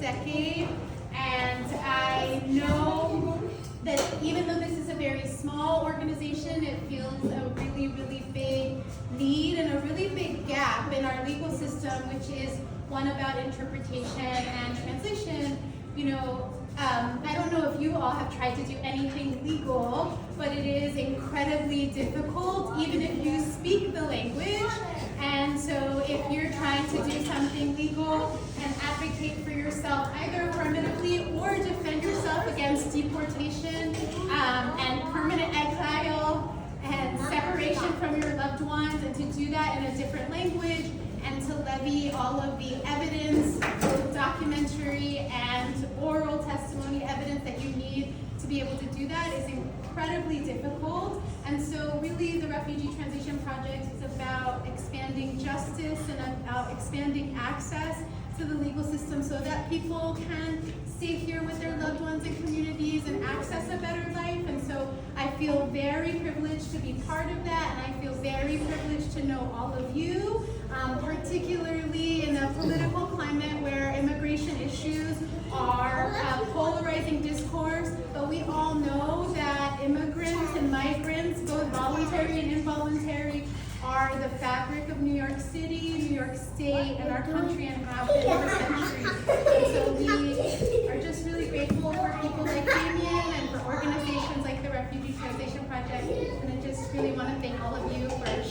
decade, and I know that even though this is a very small organization, it feels a really, really big need and a really big gap in our legal system, which is one about interpretation and translation. I don't know if you all have tried to do anything legal, but it is incredibly difficult, even if you speak the language. And so if you're trying to do something legal and advocate for yourself, either affirmatively or defend yourself against deportation and permanent exile and separation from your loved ones, and to do that in a different language, and to levy all of the evidence, both documentary and oral testimony evidence that you need to be able to do that, is incredibly difficult. And so really the Refugee Translation Project is about expanding justice and about expanding access to the legal system so that people can stay here with their loved ones and communities and access a better life. And so I feel very privileged to be part of that, and I feel very privileged to know all of you, particularly in a political climate where immigration issues are polarizing discourse, but we all know that immigrants and migrants, both voluntary and involuntary, are the fabric of New York City, New York State, and our country, and have been for centuries. And so we are just really grateful for people like Damien and for organizations like the Refugee Translation Project, and I just really want to thank all of you for